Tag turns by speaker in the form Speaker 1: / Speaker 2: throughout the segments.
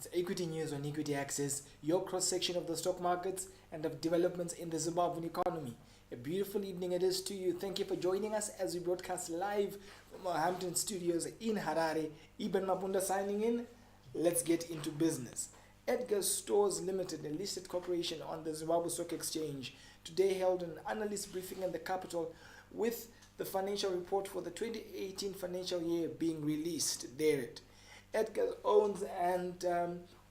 Speaker 1: It's Equity News on Equity Access, your cross-section of the stock markets and of developments in the Zimbabwean economy. A beautiful evening it is to you. Thank you for joining us as we broadcast live from our Hampton studios in Harare. Ibn Mabunda signing in. Let's get into business. Edgar's Stores Limited, a listed corporation on the Zimbabwe Stock Exchange, today held an analyst briefing in the capital with the financial report for the 2018 financial year being released there. Edgar's owns and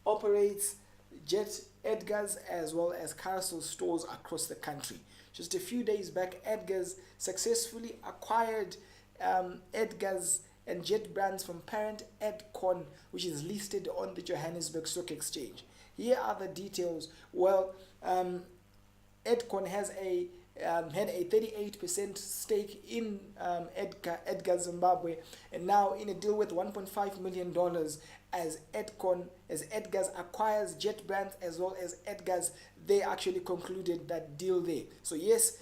Speaker 1: operates Jet Edgar's as well as Carousel stores across the country. Just a few days back, Edgar's successfully acquired Edgar's and Jet brands from parent Edcon, which is listed on the Johannesburg Stock Exchange. Here are the details. Well, Edcon has had a 38% stake in Edgar Zimbabwe, and now in a deal with $1.5 million as Edgar's acquires Jet brands as well as Edgar's, they actually concluded that deal there. So yes,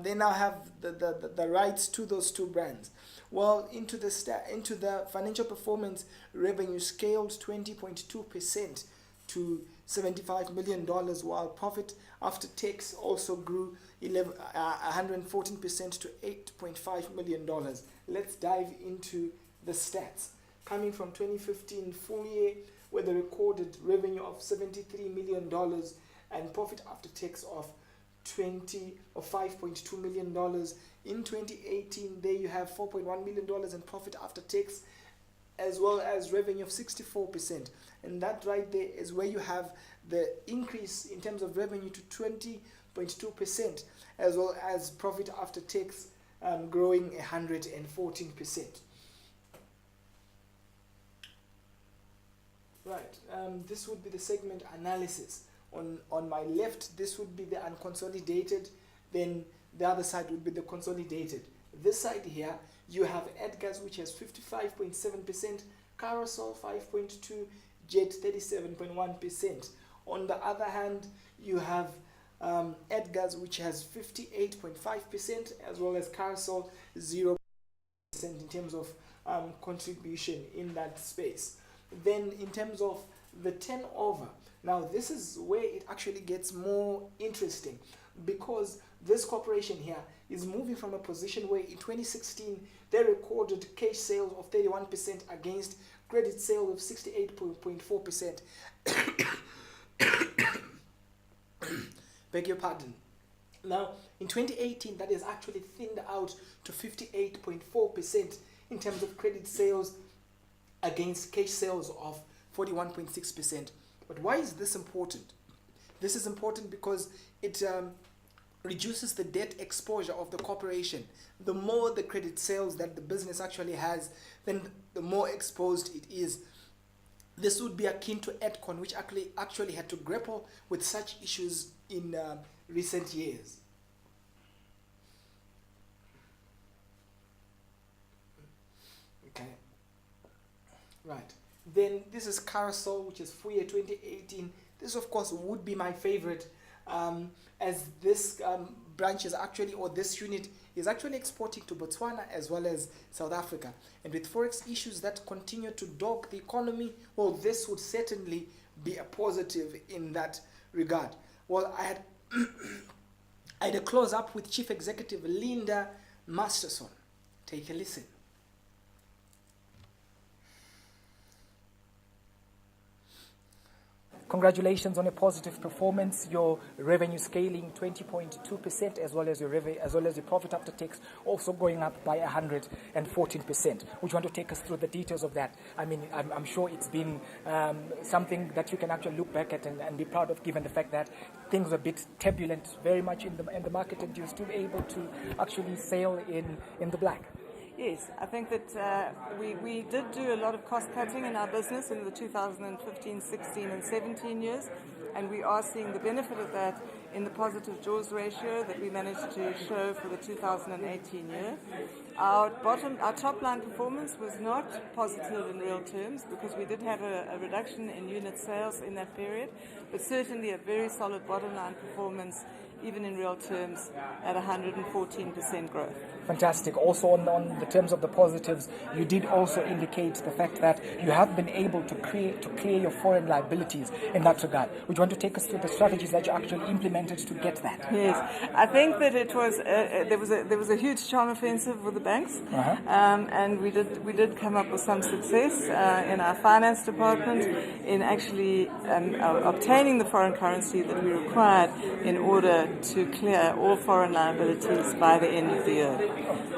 Speaker 1: they now have the rights to those two brands. Well, into the financial performance, revenue scaled 20.2% to $75 million, while profit after tax also grew 114% to $8.5 million. Let's dive into the stats. Coming from 2015 full year, where they recorded revenue of $73 million and profit after tax of $5.2 million. In 2018, there you have $4.1 million in profit after tax, as well as revenue of 64%. And that right there is where you have the increase in terms of revenue to 20.2%, as well as profit after tax growing 114%. Right, this would be the segment analysis. On my left, this would be the unconsolidated, then the other side would be the consolidated. This side here, you have Edgar's, which has 55.7%, Carousel 5.2%, Jet 37.1%. On the other hand, you have Edgar's, which has 58.5%, as well as Carousel 0% in terms of contribution in that space. Then in terms of the turnover, now this is where it actually gets more interesting, because this corporation here is moving from a position where in 2016 they recorded cash sales of 31% against credit sales of 68.4%. Beg your pardon. Now in 2018 that is actually thinned out to 58.4% in terms of credit sales against cash sales of 41.6%. But why is this important? This is important because it reduces the debt exposure of the corporation. The more the credit sales that the business actually has, then the more exposed it is. This would be akin to Edcon, which actually had to grapple with such issues in recent years. Okay. Right. Then this is Carousel, which is full year 2018. This, of course, would be my favorite, as this branch is actually, or this unit is actually exporting to Botswana as well as South Africa. And with forex issues that continue to dog the economy, well, this would certainly be a positive in that regard. Well, I had a close up with Chief Executive Linda Masterson. Take a listen. Congratulations on a positive performance. Your revenue scaling 20.2%, as well as your profit after tax also going up by 114%. Would you want to take us through the details of that? I mean, I'm sure it's been something that you can actually look back at and be proud of, given the fact that things were a bit turbulent very much in the market, and you're still able to actually sail in the black.
Speaker 2: Yes, I think that we did do a lot of cost cutting in our business in the 2015, 16 and 17 years, and we are seeing the benefit of that in the positive jaws ratio that we managed to show for the 2018 year. Our top line performance was not positive in real terms because we did have a reduction in unit sales in that period, but certainly a very solid bottom line performance, even in real terms, at 114% growth.
Speaker 1: Fantastic. Also on the terms of the positives, you did also indicate the fact that you have been able to clear your foreign liabilities in that regard. Would you want to take us through the strategies that you actually implemented to get that?
Speaker 2: Yes, I think that it was there was a huge charm offensive with the banks, and we did come up with some success in our finance department in actually obtaining the foreign currency that we required in order to clear all foreign liabilities by the end of the year,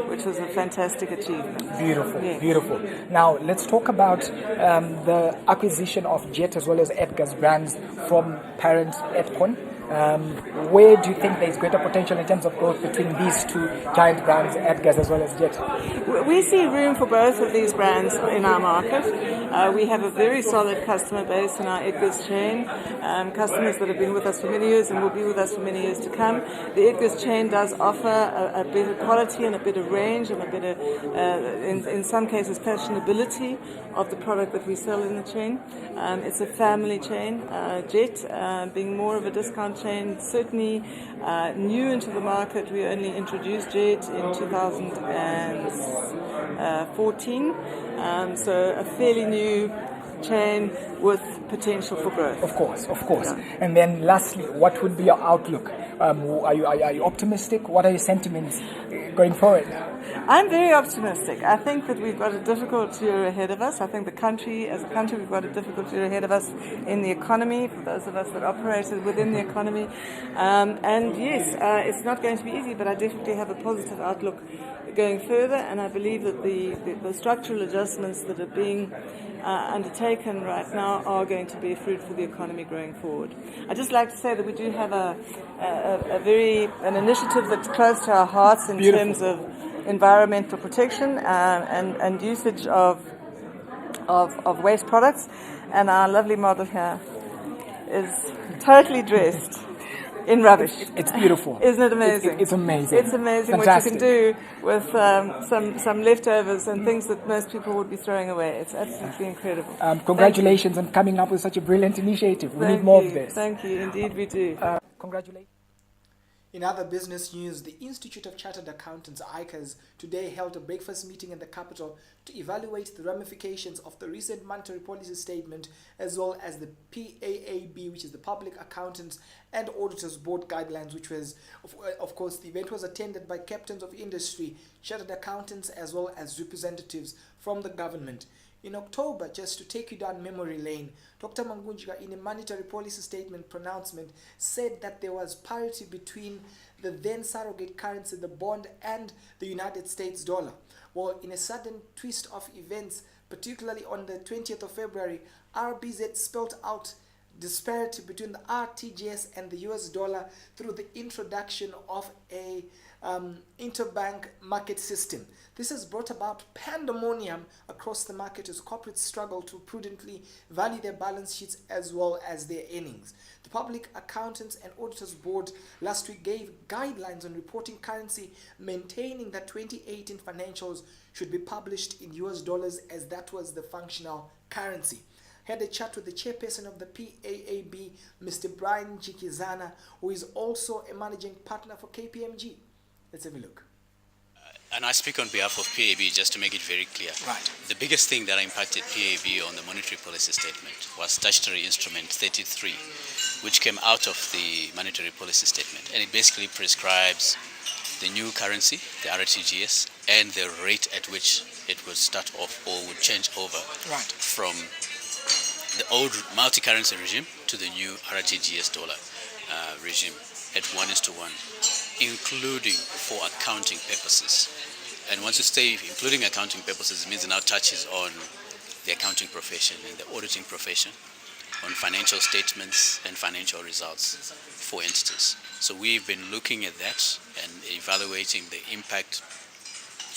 Speaker 2: which was a fantastic achievement.
Speaker 1: Beautiful,
Speaker 2: Yes.
Speaker 1: beautiful. Now, let's talk about the acquisition of Jet as well as Edgar's brands from parent Edcon. Where do you think there's greater potential in terms of growth between these two giant brands, Edgar's as well as Jet?
Speaker 2: We see room for both of these brands in our market. We have a very solid customer base in our Edgar's chain, customers that have been with us for many years and will be with us for many years to come. The Edgar's chain does offer a better quality and a better range and a better, in some cases, fashionability of the product that we sell in the chain. It's a family chain. Jet, being more of a discount chain, certainly new into the market. We only introduced Jet in 2014, so a fairly new chain with potential for growth.
Speaker 1: Of course.
Speaker 2: Yeah.
Speaker 1: And then lastly, what would be your outlook? Are you optimistic? What are your sentiments going forward?
Speaker 2: I'm very optimistic. I think that we've got a difficult year ahead of us. I think as a country, we've got a difficult year ahead of us in the economy, for those of us that operated within the economy. And yes, it's not going to be easy, but I definitely have a positive outlook going further, and I believe that the structural adjustments that are being undertaken right now are going to bear fruit for the economy going forward. I'd just like to say that we do have an initiative that's close to our hearts in terms of environmental protection and usage of waste products, and our lovely model here is totally dressed in rubbish.
Speaker 1: It's beautiful.
Speaker 2: Isn't it amazing?
Speaker 1: It's amazing.
Speaker 2: It's amazing
Speaker 1: Fantastic.
Speaker 2: what you can do with some leftovers and things that most people would be throwing away. It's absolutely incredible.
Speaker 1: Congratulations on coming up with such a brilliant initiative. We need more of this.
Speaker 2: Thank you. Indeed, we do.
Speaker 1: Congratulations. In other business news, the Institute of Chartered Accountants, ICAS, today held a breakfast meeting in the capital to evaluate the ramifications of the recent monetary policy statement, as well as the PAAB, which is the Public Accountants and Auditors Board guidelines, which was, of course, the event was attended by captains of industry, chartered accountants, as well as representatives from the government. In October, just to take you down memory lane, Dr. Mangunjika, in a monetary policy statement pronouncement, said that there was parity between the then surrogate currency, the bond, and the United States dollar. Well, in a sudden twist of events, particularly on the 20th of February, RBZ spelled out disparity between the RTGS and the US dollar through the introduction of a interbank market system. This has brought about pandemonium across the market as corporates struggle to prudently value their balance sheets as well as their earnings. The Public Accountants and Auditors Board last week gave guidelines on reporting currency, maintaining that 2018 financials should be published in US dollars as that was the functional currency. Had a chat with the chairperson of the PAAB, Mr. Brian Chikizana, who is also a managing partner for KPMG. Let's have a look.
Speaker 3: And I speak on behalf of PAB just to make it very clear.
Speaker 1: Right.
Speaker 3: The biggest thing that impacted PAB on the monetary policy statement was statutory instrument 33, which came out of the monetary policy statement. And it basically prescribes the new currency, the RTGS, and the rate at which it would start off or would change over from the old multi-currency regime to the new RTGS dollar regime at 1:1, including for accounting purposes. And once you say including accounting purposes, it means it now touches on the accounting profession and the auditing profession, on financial statements and financial results for entities. So we've been looking at that and evaluating the impact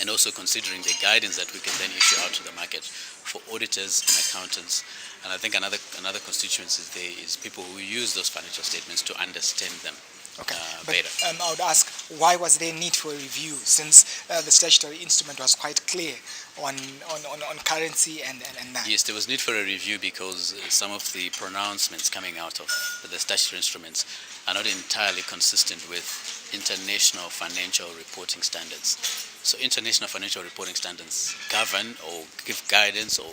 Speaker 3: and also considering the guidance that we can then issue out to the market for auditors and accountants. And I think another constituency there is people who use those financial statements to understand them
Speaker 1: Okay,
Speaker 3: beta.
Speaker 1: but I would ask, why was there need for a review since the statutory instrument was quite clear on currency and that?
Speaker 3: Yes, there was need for a review because some of the pronouncements coming out of the statutory instruments are not entirely consistent with international financial reporting standards. So international financial reporting standards govern or give guidance or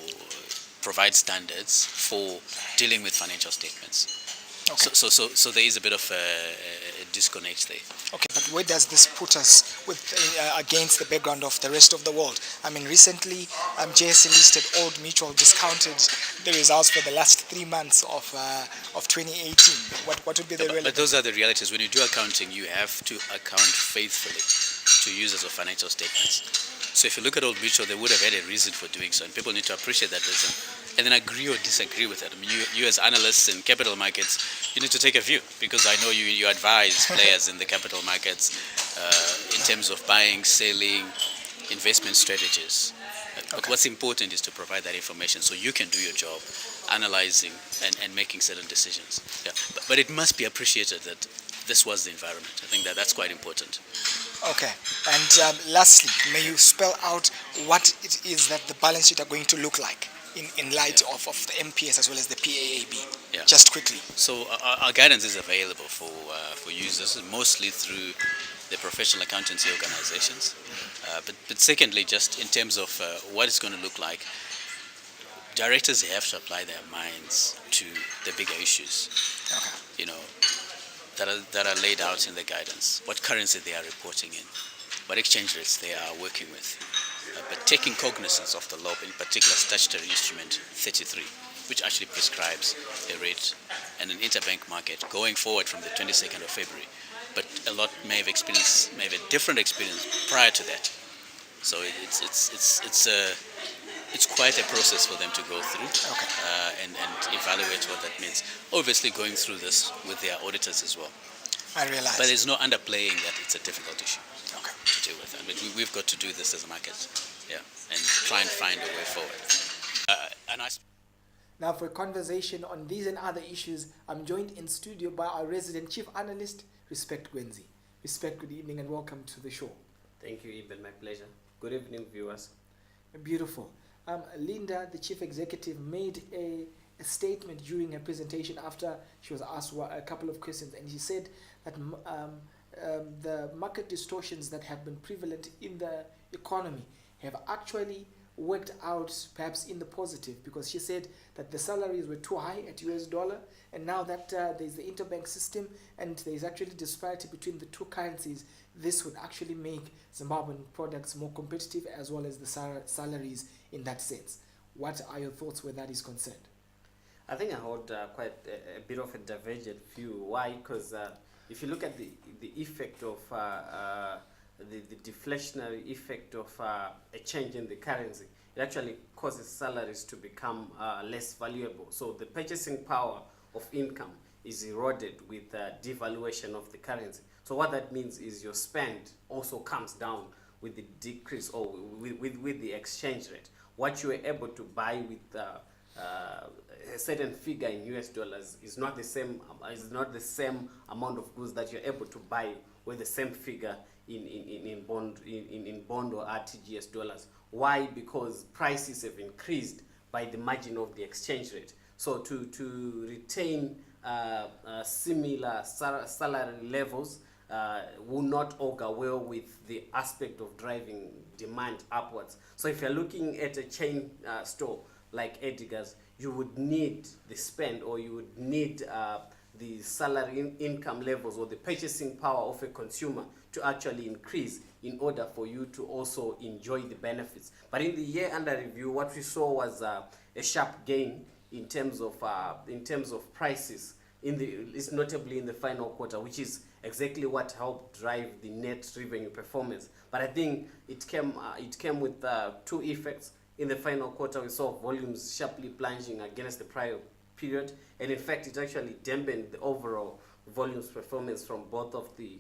Speaker 3: provide standards for dealing with financial statements.
Speaker 1: Okay.
Speaker 3: So there is a bit of a disconnect there.
Speaker 1: Okay, but where does this put us with against the background of the rest of the world? I mean, recently, JSE listed Old Mutual discounted the results for the last 3 months of 2018. What would be the relevance?
Speaker 3: But those are the realities. When you do accounting, you have to account faithfully to users of financial statements. So if you look at Old Mutual, they would have had a reason for doing so, and people need to appreciate that reason and then agree or disagree with it. I mean, you as analysts in capital markets, you need to take a view, because I know you advise players in the capital markets in terms of buying, selling, investment strategies. But what's important is to provide that information so you can do your job, analyzing and making certain decisions. Yeah. But it must be appreciated that this was the environment. I think that's quite important.
Speaker 1: Okay, and lastly, may you spell out what it is that the balance sheet are going to look like in light of the MPS as well as the PAAB?
Speaker 3: Yeah.
Speaker 1: Just quickly.
Speaker 3: So our guidance is available for users, mostly through the professional accountancy organizations. But secondly, just in terms of what it's going to look like, directors have to apply their minds to the bigger issues.
Speaker 1: Okay.
Speaker 3: That are laid out in the guidance, what currency they are reporting in, what exchange rates they are working with, but taking cognizance of the law, in particular statutory instrument 33, which actually prescribes a rate and an interbank market going forward from the 22nd of February. But a lot may have a different experience prior to that. So it's quite a process for them to go through and evaluate what that means. Obviously going through this with their auditors as well.
Speaker 1: I realize.
Speaker 3: But there's no underplaying that it's a difficult issue to deal with. I mean, we've got to do this as a market, and try and find a way forward.
Speaker 1: Now for a conversation on these and other issues, I'm joined in studio by our resident chief analyst, Respect Gwenzi. Respect, good evening and welcome to the show.
Speaker 4: Thank you, Eben. My pleasure. Good evening, viewers.
Speaker 1: Beautiful. Linda, the chief executive, made a statement during her presentation after she was asked a couple of questions, and she said that the market distortions that have been prevalent in the economy have actually worked out perhaps in the positive, because she said that the salaries were too high at US dollar, and now that there's the interbank system and there's actually disparity between the two currencies, this would actually make Zimbabwean products more competitive as well as the salaries in that sense. What are your thoughts where that is concerned?
Speaker 4: I think I hold quite a bit of a divergent view. Why? Because if you look at the effect of the deflationary effect of a change in the currency, it actually causes salaries to become less valuable. So the purchasing power of income is eroded with devaluation of the currency. So what that means is your spend also comes down with the decrease or with the exchange rate. What you were able to buy with a certain figure in US dollars is not the same amount of goods that you're able to buy with the same figure in bond or RTGS dollars. Why? Because prices have increased by the margin of the exchange rate. So to retain similar salary levels will not augur well with the aspect of driving demand upwards. So if you're looking at a chain store like Edgar's, you would need the spend, or you would need the salary income levels or the purchasing power of a consumer to actually increase in order for you to also enjoy the benefits. But in the year under review, what we saw was a sharp gain in terms of prices notably in the final quarter, which is exactly what helped drive the net revenue performance. But I think it came with two effects. In the final quarter, we saw volumes sharply plunging against the prior period, and in fact, it actually dampened the overall volumes performance from both of the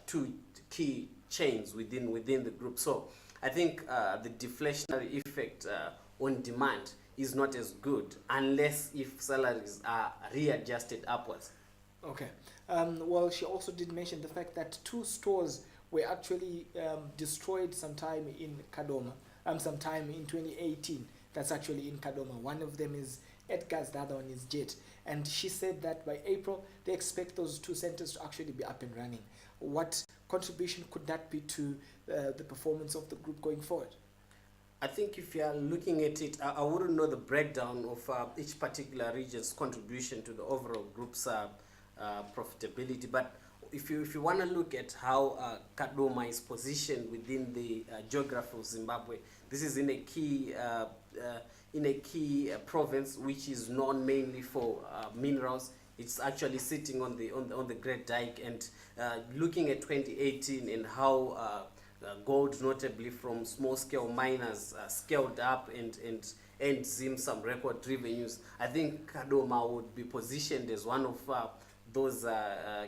Speaker 4: two key chains within the group. So I think the deflationary effect on demand is not as good unless if salaries are readjusted upwards.
Speaker 1: Okay. Well, she also did mention the fact that 2 stores were actually destroyed sometime in Kadoma, sometime in 2018. That's actually in Kadoma. One of them is Edgar's, the other one is Jet. And she said that by April, they expect those 2 centers to actually be up and running. What contribution could that be to the performance of the group going forward?
Speaker 4: I think if you are looking at it, I wouldn't know the breakdown of each particular region's contribution to the overall group's profitability. But if you want to look at how Kadoma is positioned within the geography of Zimbabwe, this is in a key province which is known mainly for minerals. It's actually sitting on the Great Dyke, and looking at 2018 and how gold, notably from small-scale miners, scaled up and Zim some record revenues. I think Kadoma would be positioned as one of those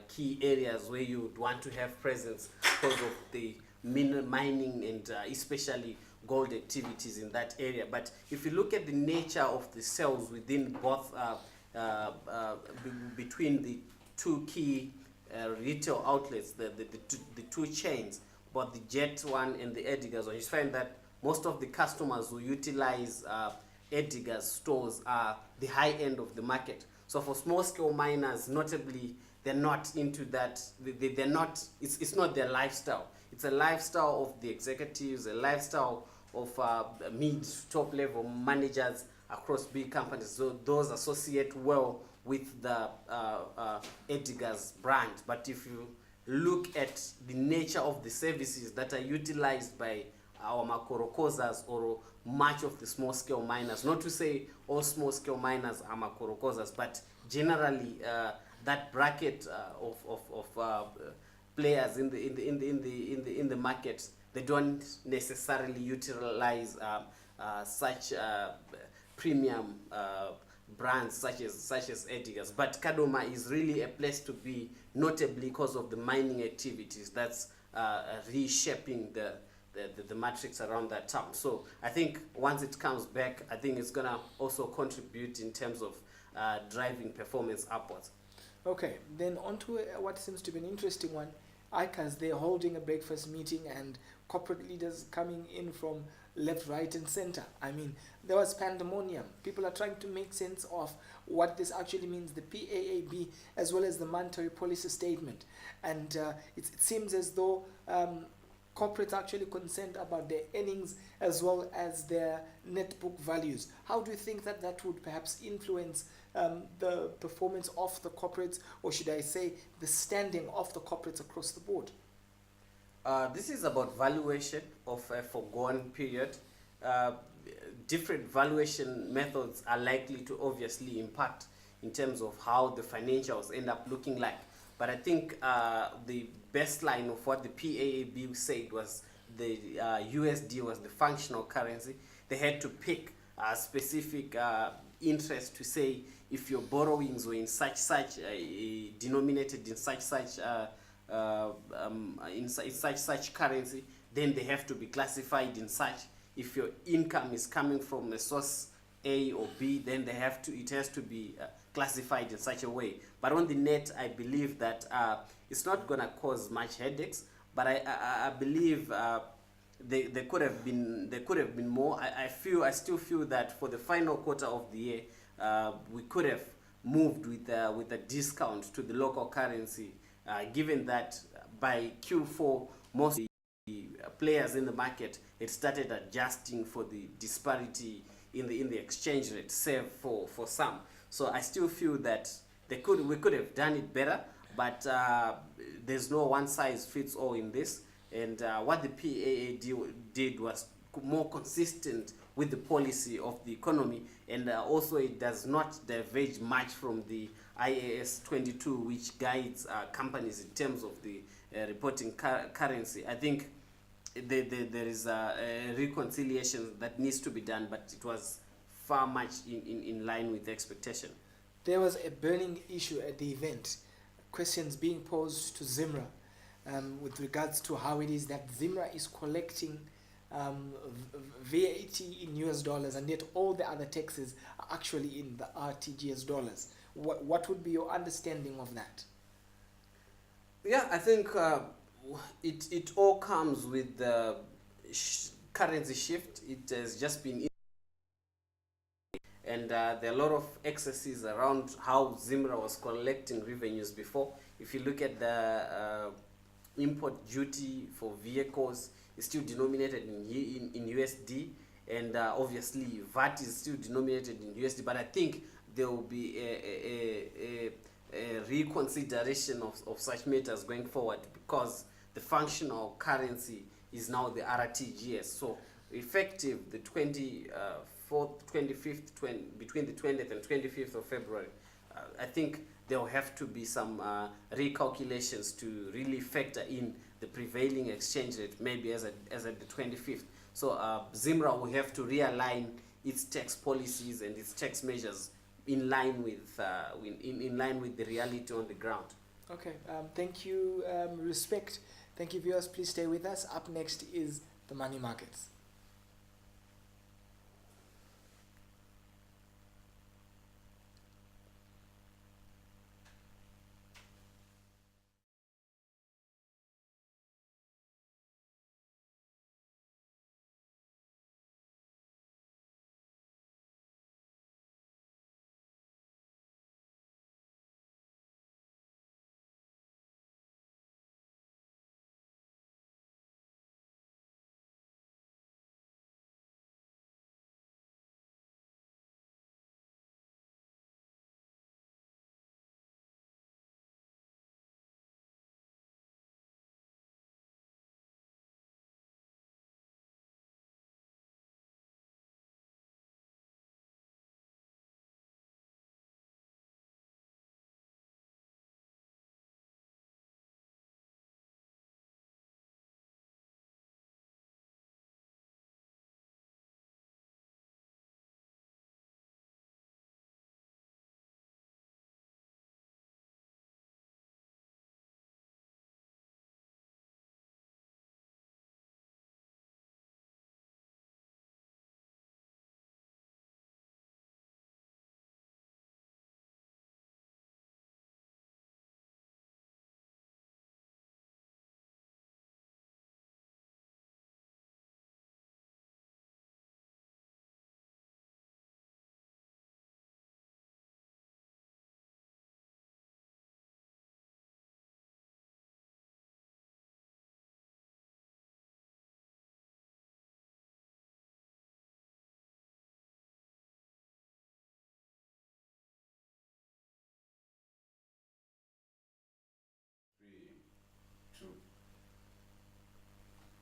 Speaker 4: key areas where you would want to have presence because of the mining and especially gold activities in that area. But if you look at the nature of the sales within both between the 2 key retail outlets, the 2 chains, but the Jet one and the Edgar's one, you find that most of the customers who utilize Edgar's stores are the high end of the market. So for small scale miners, notably, they're not into that. They're not. It's not their lifestyle. It's a lifestyle of the executives, a lifestyle of mid top level managers across big companies. So those associate well with the Edgar's brand. But if you look at the nature of the services that are utilized by our Makorokozas or much of the small-scale miners, not to say all small-scale miners are Makorokozas, but generally that bracket of players in the market, they don't necessarily utilize such premium brands such as Edgar's. But Kadoma is really a place to be, notably because of the mining activities that's reshaping the matrix around that town. So I think once it comes back, I think it's gonna also contribute in terms of driving performance upwards.
Speaker 1: Okay, then on to what seems to be an interesting one. ICAS, they're holding a breakfast meeting and corporate leaders coming in from left, right, and center. I mean, there was pandemonium. People are trying to make sense of what this actually means, the PAAB, as well as the monetary policy statement. And it seems as though corporates are actually concerned about their earnings as well as their net book values. How do you think that that would perhaps influence the performance of the corporates, or should I say the standing of the corporates across the board?
Speaker 4: This is about valuation of a foregone period. Different valuation methods are likely to obviously impact in terms of how the financials end up looking like. But I think the best line of what the PAAB said was the USD was the functional currency. They had to pick a specific interest to say if your borrowings were in such denominated in such currency, then they have to be classified in such. If your income is coming from a source A or B, then it has to be classified in such a way. But on the net, I believe that it's not going to cause much headaches. But I believe there could have been more. I still feel that for the final quarter of the year, we could have moved with a discount to the local currency, given that by Q4 most of the players in the market had started adjusting for the disparity in the exchange rate, save for some. So I still feel that we could have done it better, but there's no one size fits all in this. And what the PAA did was more consistent with the policy of the economy, and also it does not diverge much from the IAS 22, which guides companies in terms of the reporting currency. I think there is a reconciliation that needs to be done, but it was far much in line with the expectation.
Speaker 1: There was a burning issue at the event, questions being posed to Zimra with regards to how it is that Zimra is collecting VAT in US dollars, and yet all the other taxes are actually in the RTGS dollars. What would be your understanding of that?
Speaker 4: Yeah, I think it all comes with the currency shift. It has just been, and there are a lot of excesses around how Zimra was collecting revenues before. If you look at the import duty for vehicles, it's still denominated in USD, and obviously VAT is still denominated in USD. But I think there will be a reconsideration of such matters going forward, because the functional currency is now the RTGS. So effective the 24th, 25th, between the 20th and 25th of February, I think there will have to be some recalculations to really factor in the prevailing exchange rate, maybe as at the 25th. So Zimra will have to realign its tax policies and its tax measures in line with the reality on the ground.
Speaker 1: Okay, thank you, Respect. Thank you, viewers. Please stay with us. Up next is the money markets.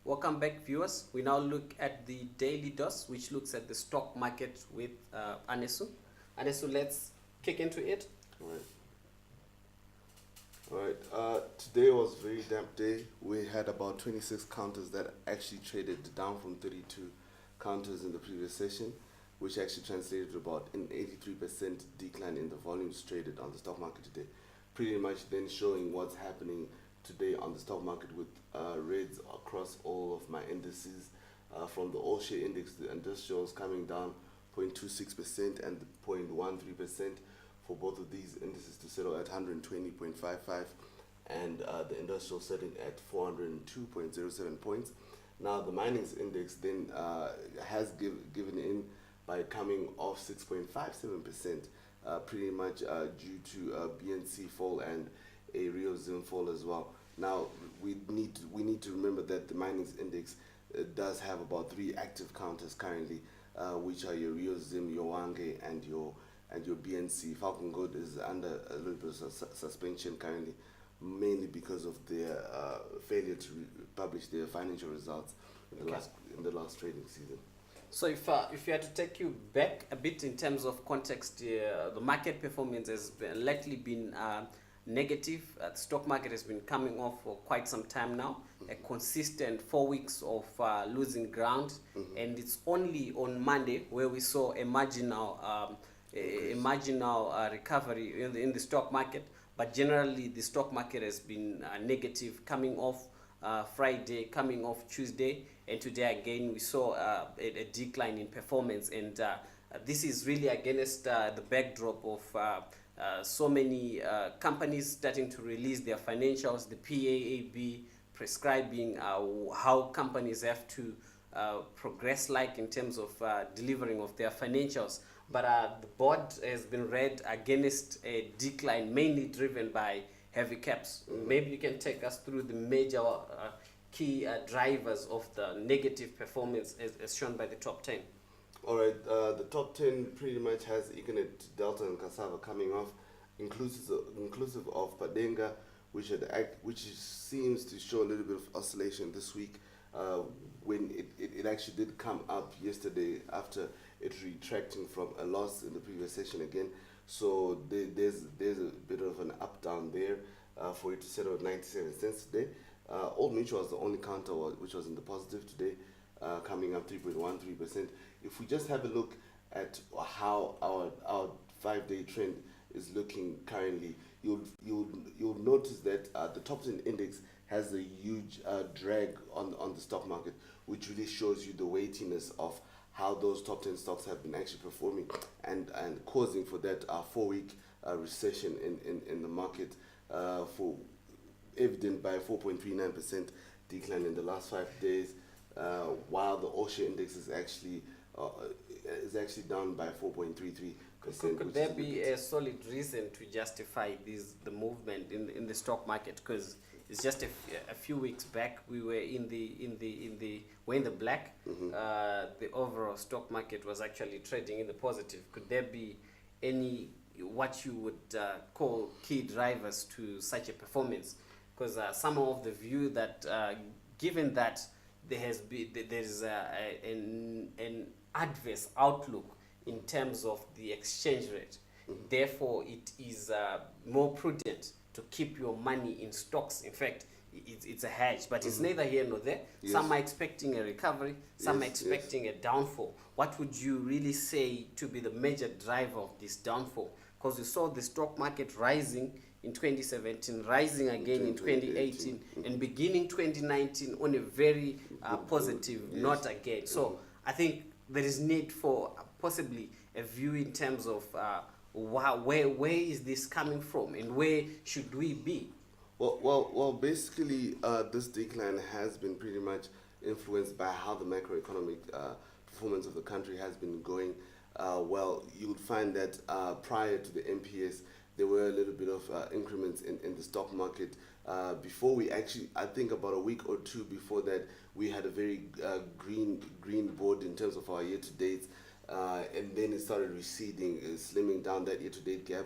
Speaker 4: Welcome back, viewers. We now look at the daily dose, which looks at the stock market with Anesu. Anesu, let's kick into it.
Speaker 5: Today was a very damp day. We had about 26 counters that actually traded down from 32 counters in the previous session, which actually translated to about an 83% decline in the volumes traded on the stock market today. Pretty much then showing what's happening today on the stock market with reds across all of my indices. From the all share index, the industrials coming down 0.26% and 0.13% for both of these indices to settle at 120.55, and the industrial setting at 402.07 points. Now the minings index then has given in by coming off 6.57%, pretty much due to BNC fall and a Rio Zim fall as well. Now we need to remember that the minings index does have about 3 active counters currently, which are your Rio Zim, your Wange, and your BNC. Falcon Gold is under a little bit of suspension currently, mainly because of their failure to publish their financial results in the last trading season.
Speaker 4: So if you had to take you back a bit in terms of context, the market performance has likely been negative. The stock market has been coming off for quite some time now, a consistent 4 weeks of losing ground, and it's only on Monday where we saw a marginal recovery in the stock market. But generally the stock market has been negative, coming off Friday, coming off Tuesday, and today again we saw a decline in performance, and this is really against the backdrop of so many companies starting to release their financials, the PAAB prescribing how companies have to progress like in terms of delivering of their financials. But the board has been read against a decline mainly driven by heavy caps. Maybe you can take us through the major key drivers of the negative performance as shown by the top 10.
Speaker 5: All right, the top 10 pretty much has Econet, Delta, and Cassava coming off, inclusive of Padenga, which seems to show a little bit of oscillation this week, when it actually did come up yesterday after it retracting from a loss in the previous session again. So there's a bit of an up down there for it to settle at 97 cents today. Old Mutual was the only counter which was in the positive today, coming up 3.13%. If we just have a look at how our 5-day trend is looking currently, you'll notice that the top 10 index has a huge drag on the stock market, which really shows you the weightiness of how those top 10 stocks have been actually performing and causing for that 4-week recession in the market, for evident by 4.39% decline in the last 5 days, while the Osha index is actually down by 4.33%.
Speaker 4: Could there be a solid reason to justify the movement in the stock market? Because it's just a few weeks back we were in the black. The overall stock market was actually trading in the positive. Could there be any what you would call key drivers to such a performance? Because some of the view that given that there is an adverse outlook in terms of the exchange rate, therefore it is more prudent to keep your money in stocks. In fact, it's a hedge, but it's neither here nor there.
Speaker 5: Yes.
Speaker 4: Some are expecting a recovery, some are expecting a downfall. What would you really say to be the major driver of this downfall? Because we saw the stock market rising in 2017, rising again in 2018, and beginning 2019 on a very positive note again. So I think there is need for possibly a view in terms of where is this coming from and where should we be?
Speaker 5: Well, basically, this decline has been pretty much influenced by how the macroeconomic performance of the country has been going. Well, you would find that prior to the MPS, there were a little bit of increments in the stock market. Before we actually, I think about a week or two before that, we had a very green board in terms of our year-to-dates, and then it started receding, slimming down that year-to-date gap.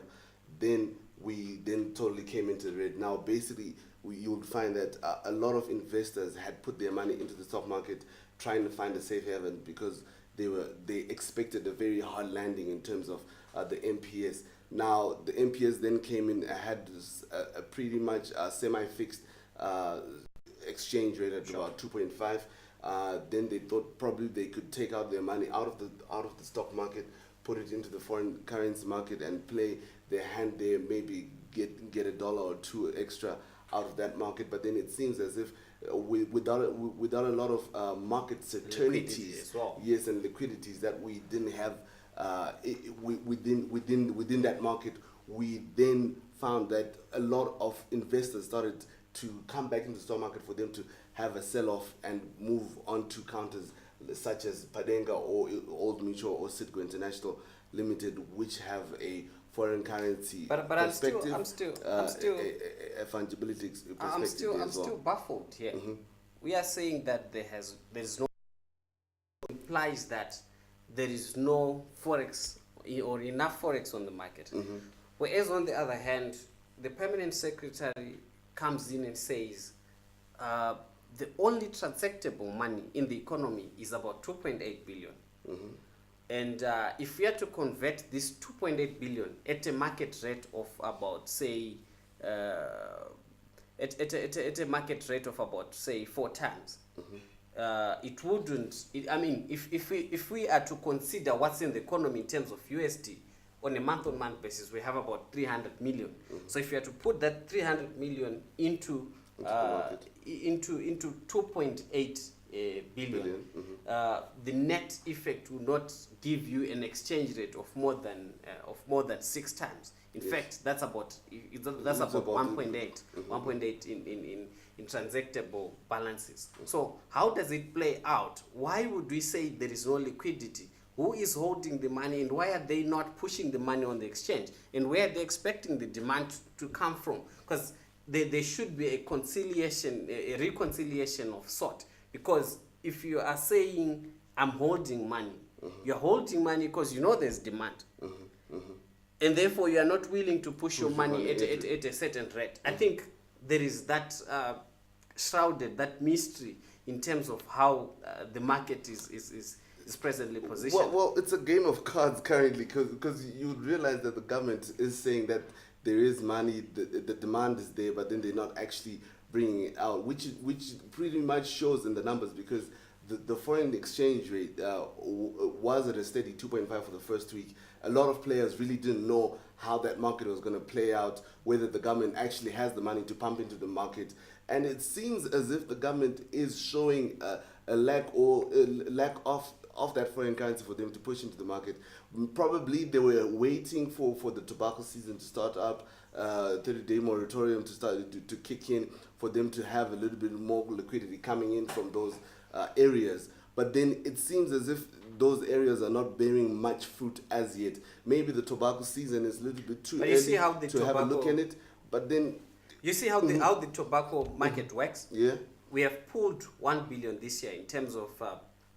Speaker 5: Then we totally came into the red. Now, basically, you would find that a lot of investors had put their money into the stock market trying to find a safe haven because they expected a very hard landing in terms of the MPS. Now, the MPS then came in and had a pretty much semi-fixed exchange rate at about 2.5. Then they thought probably they could take out their money out of the stock market, put it into the foreign currency market and play their hand there, maybe get $1 or $2 extra out of that market. But then it seems as if without a lot of market certainties
Speaker 4: as well.
Speaker 5: Yes, and liquidities that we didn't have within that market, we then found that a lot of investors started to come back into the stock market for them to have a sell-off and move on to counters such as Padenga or Old Mutual or Citgo International Limited, which have a foreign currency perspective,
Speaker 4: I'm still
Speaker 5: a fungibility perspective.
Speaker 4: I'm still baffled here. We are saying that there's no implies that there is no forex or enough forex on the market. Whereas on the other hand, the permanent secretary comes in and says the only transactable money in the economy is about 2.8 billion. And if we are to convert this 2.8 billion at a market rate of about, say, at a market rate of about, say, 4 times, it wouldn't. I mean, if we are to consider what's in the economy in terms of USD on a month-on-month basis, we have about 300 million. So if you are to put that 300 million into 2.8 billion, the net effect will not give you an exchange rate of more than 6 times. In
Speaker 5: Yes.
Speaker 4: fact, that's about
Speaker 5: It's
Speaker 4: about
Speaker 5: about
Speaker 4: 1.8, 1.8 in transactable balances. So how does it play out? Why would we say there is no liquidity? Who is holding the money, and why are they not pushing the money on the exchange? And where are they expecting the demand to come from? Because there should be a conciliation, a reconciliation of sort. Because if you are saying, I'm holding money, you're holding money because you know there's demand. And therefore you are not willing to push your money at a certain rate. I think there is that shrouded, that mystery in terms of how the market is presently positioned.
Speaker 5: Well, it's a game of cards currently, because you would realize that the government is saying that there is money, the demand is there, but then they're not actually bringing it out, which pretty much shows in the numbers, because the foreign exchange rate was at a steady 2.5 for the first week. A lot of players really didn't know how that market was going to play out, whether the government actually has the money to pump into the market. And it seems as if the government is showing a lack of that foreign currency for them to push into the market. Probably they were waiting for the tobacco season to start up, 30-day moratorium to start to kick in, for them to have a little bit more liquidity coming in from those areas. But then it seems as if those areas are not bearing much fruit as yet. Maybe the tobacco season is a little bit too
Speaker 4: But you
Speaker 5: early
Speaker 4: see how the
Speaker 5: to have a look
Speaker 4: tobacco-
Speaker 5: at it. But then,
Speaker 4: You see how the tobacco market works?
Speaker 5: yeah,
Speaker 4: We have pulled 1 billion this year in terms of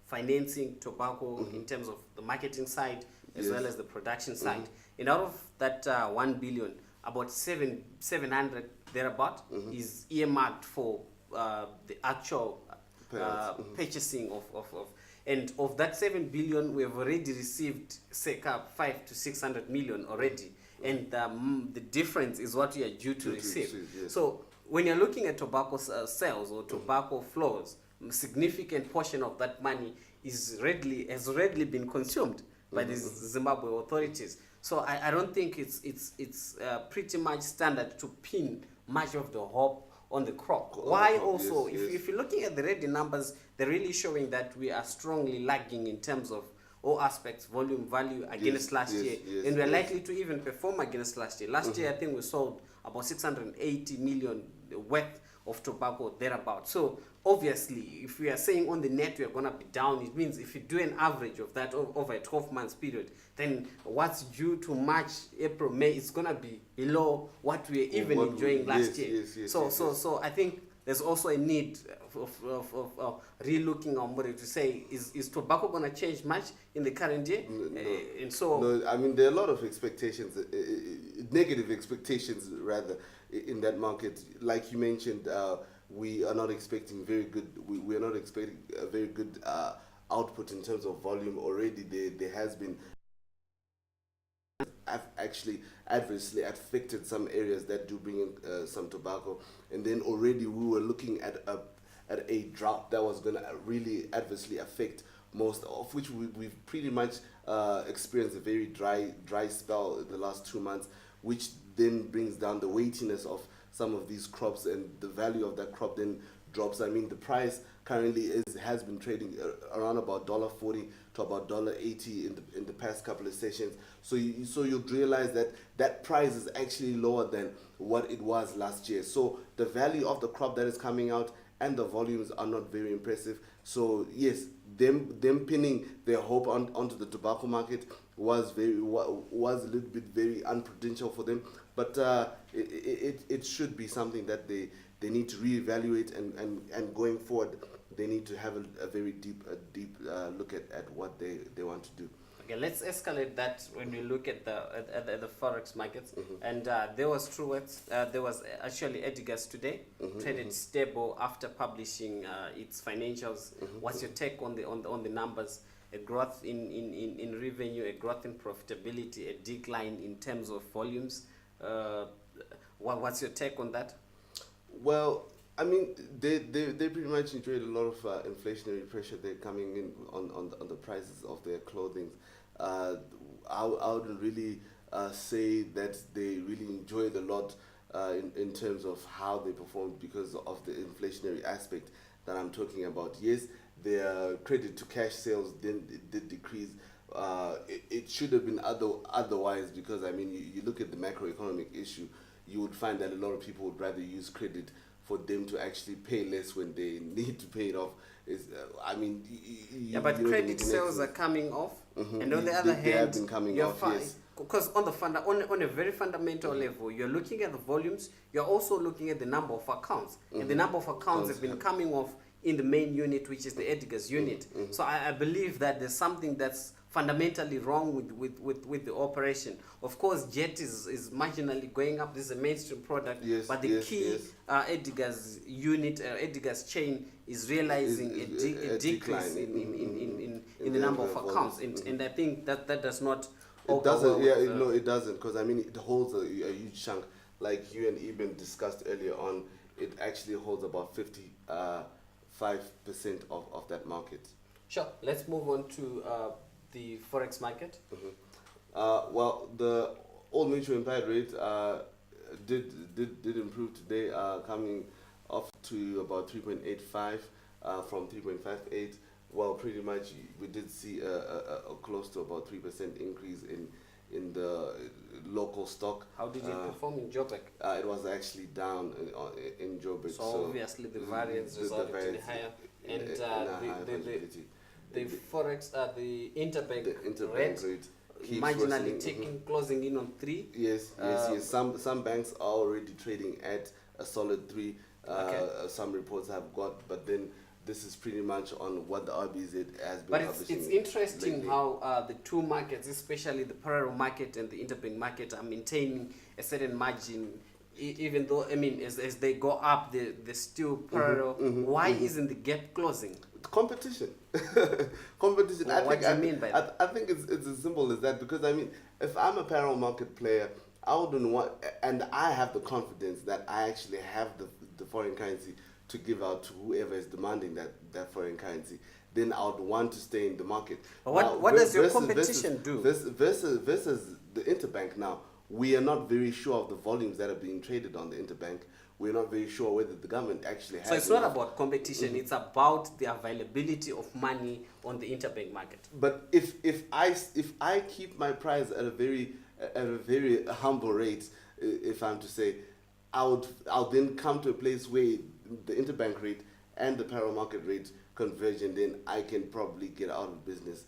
Speaker 4: financing tobacco, in terms of the marketing side as
Speaker 5: Yes.
Speaker 4: well as the production side. And out of that 1 billion, about 700 thereabout is earmarked for the actual purchasing of. And of that 7 billion, we have already received circa 5 to 600 million already. And the difference is what we are due to receive.
Speaker 5: yes.
Speaker 4: So when you're looking at tobacco sales or tobacco flows, a significant portion of that money has readily been consumed by the Zimbabwe authorities. So I don't think it's pretty much standard to pin much of the hope on the crop. Why also,
Speaker 5: yes.
Speaker 4: if you're looking at the ready numbers, they're really showing that we are strongly lagging in terms of all aspects, volume, value against last
Speaker 5: yes,
Speaker 4: year.
Speaker 5: yes,
Speaker 4: And we're
Speaker 5: yes.
Speaker 4: likely to even perform against last year. Last year, I think we sold about 680 million worth of tobacco thereabout. So obviously, if we are saying on the net we're going to be down, it means if you do an average of that over a 12 months period, then what's due to March, April, May, it's going to be below what we were even
Speaker 5: what we-
Speaker 4: enjoying last
Speaker 5: yes,
Speaker 4: year.
Speaker 5: yes, yes,
Speaker 4: so
Speaker 5: yes,
Speaker 4: so
Speaker 5: yes.
Speaker 4: so I think there's also a need of relooking on what to say, is tobacco going to change much in the current year? And so
Speaker 5: no, I mean, there are a lot of expectations, negative expectations rather, in that market. Like you mentioned, we are not expecting very good. We are not expecting a very good output in terms of volume. Already, there has been actually adversely affected some areas that do bring in some tobacco, and then already we were looking at a drought that was going to really adversely affect most of which we've pretty much experienced a very dry spell in the last 2 months, which then brings down the weightiness of some of these crops, and the value of that crop then drops. I mean, the price currently has been trading around about $1.40 to about $1.80 in the past couple of sessions. So you'll realize that price is actually lower than what it was last year. So the value of the crop that is coming out and the volumes are not very impressive. So yes, them pinning their hope onto the tobacco market was a little bit very unprudential for them. But it should be something that they need to reevaluate, and going forward they need to have a very deep look at what they want to do.
Speaker 4: okay, let's escalate that when we look at the forex markets. And there was Truworths. There was actually Edgar's today, traded stable after publishing its financials. What's your take on the numbers? A growth in revenue, a growth in profitability, a decline in terms of volumes. What's your take on that?
Speaker 5: Well, I mean, they pretty much enjoyed a lot of inflationary pressure. They're coming in on the prices of their clothing. I wouldn't really say that they really enjoyed a lot in terms of how they performed because of the inflationary aspect that I'm talking about. Yes, their credit to cash sales did decrease It should have been otherwise, because I mean, you look at the macroeconomic issue, you would find that a lot of people would rather use credit for them to actually pay less when they need to pay it off. I mean,
Speaker 4: Yeah, but credit sales are coming off, and on the other
Speaker 5: they have
Speaker 4: hand,
Speaker 5: been coming
Speaker 4: you're
Speaker 5: off,
Speaker 4: fine.
Speaker 5: yes.
Speaker 4: Because on a very fundamental level, you're looking at the volumes, you're also looking at the number of accounts. And the number of accounts have been coming off in the main unit, which is the Edgar's unit. So I believe that there's something that's fundamentally wrong with the operation. Of course, Jet is marginally going up. This is a mainstream product,
Speaker 5: Yes,
Speaker 4: but the
Speaker 5: yes,
Speaker 4: key
Speaker 5: yes.
Speaker 4: Edgar's unit, Edgar's chain is realizing a decrease
Speaker 5: decline
Speaker 4: in the number of accounts, and I think that does not.
Speaker 5: It doesn't, yeah, no, it doesn't, because I mean, it holds a huge chunk. Like you and Eben discussed earlier on, it actually holds about 55% of that market.
Speaker 4: Sure. Let's move on to the forex market.
Speaker 5: Well, the Old Mutual implied rate did improve today, coming off to about 3.85 from 3.58. Well, pretty much we did see a close to about 3% increase in the local stock.
Speaker 4: How did it perform in Joburg?
Speaker 5: It was actually down in Joburg.
Speaker 4: So obviously the variance resulted in
Speaker 5: variance
Speaker 4: higher,
Speaker 5: in
Speaker 4: and
Speaker 5: a higher visibility.
Speaker 4: the forex, the interbank,
Speaker 5: The interbank
Speaker 4: rate
Speaker 5: rate keeps
Speaker 4: marginally
Speaker 5: worsening.
Speaker 4: taking, closing in on 3.
Speaker 5: Yes. Some banks are already trading at a solid 3.
Speaker 4: Okay.
Speaker 5: Some reports have got, but then this is pretty much on what the RBZ has been
Speaker 4: But
Speaker 5: publishing.
Speaker 4: it's interesting
Speaker 5: lately.
Speaker 4: how the two markets, especially the parallel market and the interbank market, are maintaining a certain margin, even though, I mean, as they go up, they're still parallel. Why isn't the gap closing?
Speaker 5: Competition. Competition.
Speaker 4: Well, what do you mean by that?
Speaker 5: I think it's as simple as that, because I mean, if I'm a parallel market player, I wouldn't want, and I have the confidence that I actually have the foreign currency to give out to whoever is demanding that foreign currency, then I would want to stay in the market.
Speaker 4: But what does your competition do?
Speaker 5: Versus the interbank now, we are not very sure of the volumes that are being traded on the interbank. We're not very sure whether the government actually has.
Speaker 4: So it's not
Speaker 5: enough.
Speaker 4: about competition, it's about the availability of money on the interbank market.
Speaker 5: But if I keep my price at a very humble rate, if I'm to say, I'll then come to a place where the interbank rate and the parallel market rate converge, and then I can probably get out of business.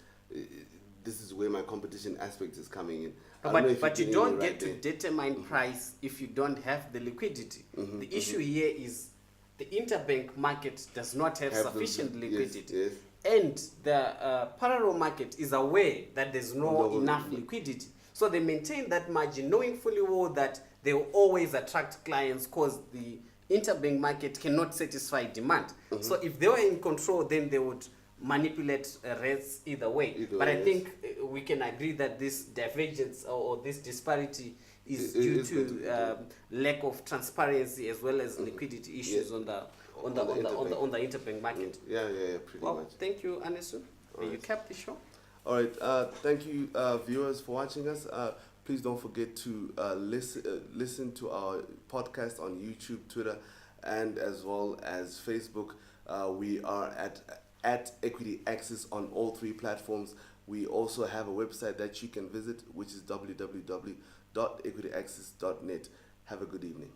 Speaker 5: This is where my competition aspect is coming in.
Speaker 4: But you don't get to determine price if you don't have the liquidity. The issue here is the interbank market does not have sufficient liquidity.
Speaker 5: Yes.
Speaker 4: And the parallel market is aware that there's no enough liquidity. So they maintain that margin, knowing fully well that they will always attract clients because the interbank market cannot satisfy demand. So if they were in control, then they would manipulate rates either way. But I think we can agree that this divergence or this disparity is due to lack of transparency as well as liquidity issues on the interbank market.
Speaker 5: Yeah, pretty much.
Speaker 4: Thank you, Anisu. You kept the show.
Speaker 5: All right. Thank you, viewers, for watching us. Please don't forget to listen to our podcast on YouTube, Twitter, and as well as Facebook. We are at Equity Access on all 3 platforms. We also have a website that you can visit, which is www.equityaccess.net. Have a good evening.